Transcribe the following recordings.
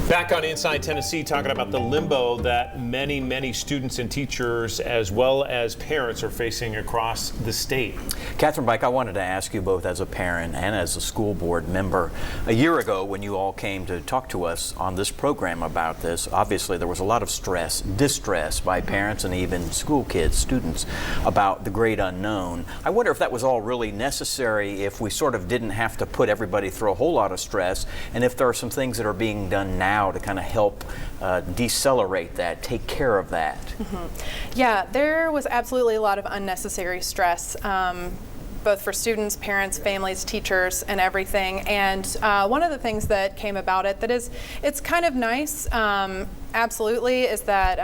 Back on Inside Tennessee, talking about the limbo that many students and teachers as well as parents are facing across the state. Catherine Bike, I wanted to ask you both as a parent and as a school board member. A year ago when you all came to talk to us on this program about this, obviously there was a lot of stress, distress by parents and even school kids, students, about the great unknown. I wonder if that was all really necessary, if we sort of didn't have to put everybody through a whole lot of stress, and if there are some things that are being done now to kind of help decelerate that, take care of that. Yeah, there was absolutely a lot of unnecessary stress, both for students, parents, families, teachers, and everything. And one of the things that came about it that is, it's kind of nice, absolutely, is that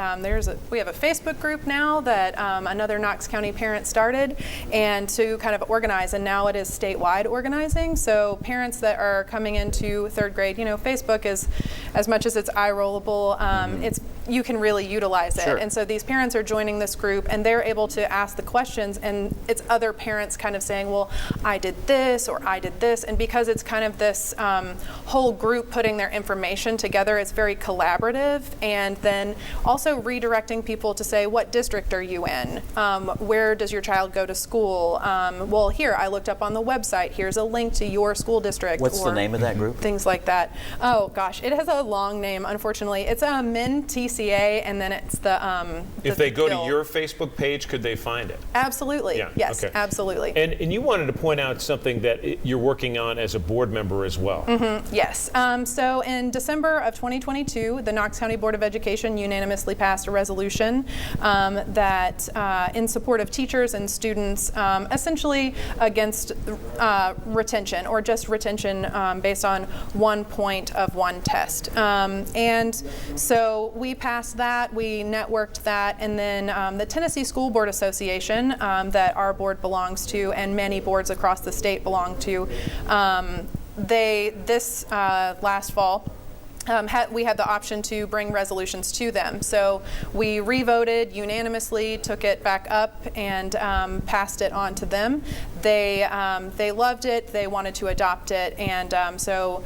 we have a Facebook group now that another Knox County parent started, and to kind of organize, and now it is statewide organizing. So parents that are coming into third grade, you know, Facebook is, as much as it's eye-rollable, you can really utilize it. Sure. And so these parents are joining this group, and they're able to ask the questions, and it's other parents kind of saying, well, I did this, or I did this, and because it's kind of this whole group putting their information together, it's very collaborative. And then also redirecting people to say, what district are you in? Where does your child go to school? Well, here, I looked up on the website. Here's a link to your school district. What's the name of that group? Things like that. Oh, gosh, it has a long name, unfortunately. It's a MIN TCA, and then it's the If they go to your Facebook page, could they find it? Absolutely. Yeah. Yes, okay. Absolutely. And you wanted to point out something that you're working on as a board member as well. Yes. So in December of 2022, the Knox County Board of Education unanimously passed a resolution that in support of teachers and students, essentially against retention, or just retention based on 1 point of one test. And so we passed that, we networked that, and then the Tennessee School Board Association that our board belongs to, and many boards across the state belong to, this last fall, we had the option to bring resolutions to them. So we re-voted unanimously, took it back up, and passed it on to them. They loved it, they wanted to adopt it, and so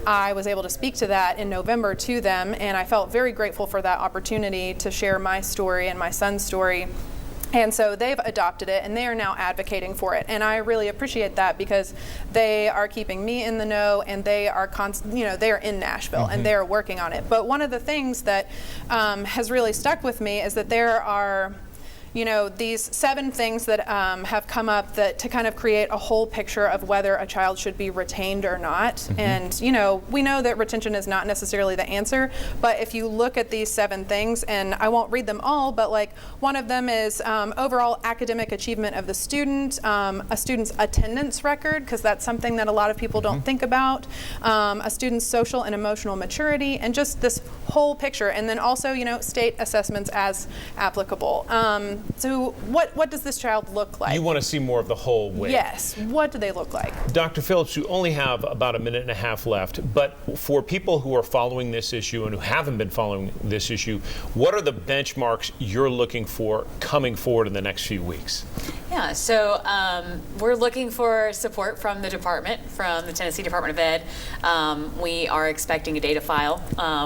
I was able to speak to that in November to them, and I felt very grateful for that opportunity to share my story and my son's story. And so they've adopted it, and they are now advocating for it. And I really appreciate that, because they are keeping me in the know, and they are they are in Nashville, and they are working on it. But one of the things that has really stuck with me is that there are these 7 things that have come up that to kind of create a whole picture of whether a child should be retained or not. And we know that retention is not necessarily the answer, but if you look at these 7 things, and I won't read them all, but like one of them is overall academic achievement of the student, a student's attendance record, because that's something that a lot of people don't think about, a student's social and emotional maturity, and just this whole picture. And then also state assessments as applicable. So what does this child look like? You want to see more of the whole way. Yes. What do they look like? Dr. Phillips, you only have about 1.5 minutes left, but for people who are following this issue and who haven't been following this issue, what are the benchmarks you're looking for coming forward in the next few weeks? Yeah, so we're looking for support from the department, from the Tennessee Department of Ed. We are expecting a data file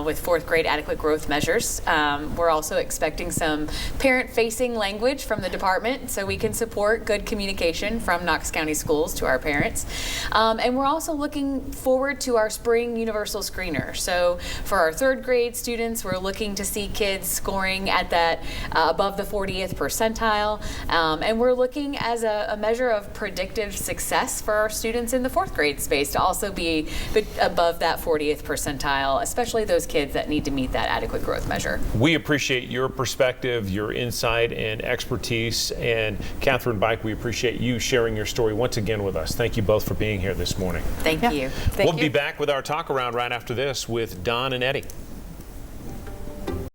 with 4th grade adequate growth measures. We're also expecting some parent-facing language from the department so we can support good communication from Knox County schools to our parents. And we're also looking forward to our spring universal screener. So for our 3rd grade students, we're looking to see kids scoring at that above the 40th percentile. And we're looking as a measure of predictive success for our students in the 4th grade space to also be above that 40th percentile, especially those kids that need to meet that adequate growth measure. We appreciate your perspective, your insight, and expertise. And Catherine Bike, we appreciate you sharing your story once again with us. Thank you both for being here this morning. Thank you. We'll be back with our talk around right after this with Don and Eddie.